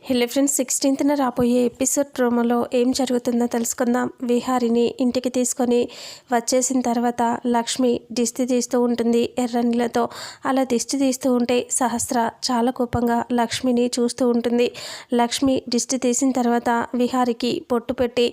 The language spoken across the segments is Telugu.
హలో ఫ్రెండ్స్, 16న రాబోయే ఎపిసోడ్ ప్రోమోలో ఏం జరుగుతుందో తెలుసుకుందాం. విహారిని ఇంటికి తీసుకొని వచ్చేసిన తర్వాత లక్ష్మి దిష్టి తీస్తూ ఉంటుంది ఎర్రనీళ్ళతో. అలా దిష్టి తీస్తూ ఉంటే సహస్ర చాలా కోపంగా లక్ష్మిని చూస్తూ ఉంటుంది. లక్ష్మి దిష్టి తీసిన తర్వాత విహారికి పొట్టు పెట్టి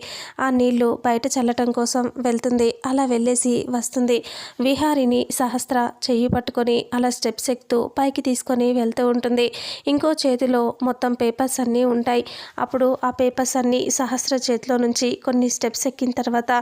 ఆ నీళ్లు బయట చల్లటం కోసం వెళ్తుంది. అలా వెళ్ళేసి వస్తుంది. విహారిని సహస్ర చెయ్యి పట్టుకొని అలా స్టెప్స్ ఎక్కుతూ పైకి తీసుకొని వెళ్తూ ఉంటుంది. ఇంకో చేతిలో మొత్తం పేపర్స్ అన్నీ ఉంటాయి. అప్పుడు ఆ పేపర్స్ అన్నీ సహస్ర చేతిలో నుంచి కొన్ని స్టెప్స్ ఎక్కిన తర్వాత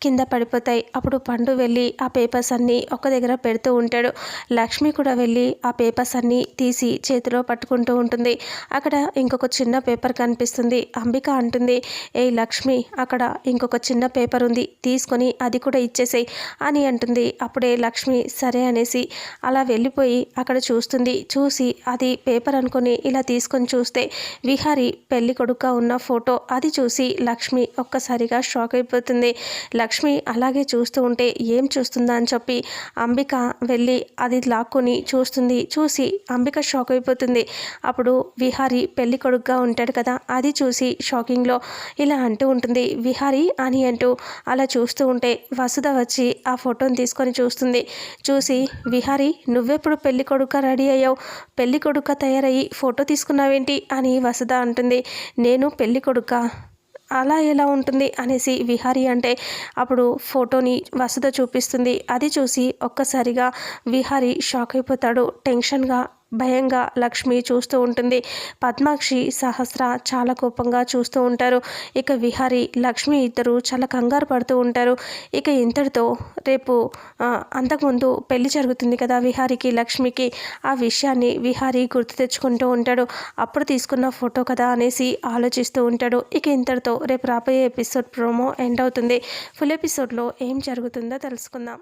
కింద పడిపోతాయి. అప్పుడు పండు వెళ్ళి ఆ పేపర్స్ అన్నీ ఒక దగ్గర పెడుతూ ఉంటాడు. లక్ష్మి కూడా వెళ్ళి ఆ పేపర్స్ అన్నీ తీసి చేతిలో పట్టుకుంటూ ఉంటుంది. అక్కడ ఇంకొక చిన్న పేపర్ కనిపిస్తుంది. అంబిక అంటుంది, ఏ లక్ష్మి, అక్కడ ఇంకొక చిన్న పేపర్ ఉంది, తీసుకొని అది కూడా ఇచ్చేసేయి అని అంటుంది. అప్పుడే లక్ష్మి సరే అనేసి అలా వెళ్ళిపోయి అక్కడ చూస్తుంది. చూసి అది పేపర్ అనుకొని ఇలా తీసుకొని చూస్తే విహారి పెళ్లి కొడుకుగా ఉన్న ఫోటో. అది చూసి లక్ష్మి ఒక్కసారిగా షాక్ అయిపోతుంది. లక్ష్మి అలాగే చూస్తూ ఉంటే ఏం చూస్తుందా అని చెప్పి అంబిక వెళ్ళి అది లాక్కొని చూస్తుంది. చూసి అంబిక షాక్ అయిపోతుంది. అప్పుడు విహారి పెళ్లి కొడుకుగా ఉంటాడు కదా, అది చూసి షాకింగ్లో ఇలా అంటూ ఉంటుంది, విహారి అని అంటూ అలా చూస్తూ ఉంటే వసుధ వచ్చి ఆ ఫోటోని తీసుకొని చూస్తుంది. చూసి, విహారి నువ్వెప్పుడు పెళ్లి కొడుకుగా రెడీ అయ్యావు, పెళ్లి కొడుకుగా తయారయ్యి ఫోటో తీసుకున్నావేంటి అని వసుధ అంటుంది. నేను పెళ్లి కొడుకా, అలా ఎలా ఉంటుంది అనేసి విహారి అంటే అప్పుడు ఫోటోని వసుధ చూపిస్తుంది. అది చూసి ఒక్కసారిగా విహారి షాక్ అయిపోతాడు. టెన్షన్గా భయంగా లక్ష్మి చూస్తూ ఉంటుంది. పద్మాక్షి సహస్ర చాలా కోపంగా చూస్తూ ఉంటారు. ఇక విహారి లక్ష్మి ఇద్దరు చాలా కంగారు పడుతూ ఉంటారు. ఇక ఇంతటితో రేపు అంతకుముందు పెళ్లి జరుగుతుంది కదా విహారికి లక్ష్మికి, ఆ విషయాన్ని విహారి గుర్తు తెచ్చుకుంటూ ఉంటాడు. అప్పుడు తీసుకున్న ఫోటో కదా అనేసి ఆలోచిస్తూ ఉంటాడు. ఇక ఇంతటితో రేపు రాబోయే ఎపిసోడ్ ప్రోమో ఎండ్ అవుతుంది. ఫుల్ ఎపిసోడ్లో ఏం జరుగుతుందో తెలుసుకుందాం.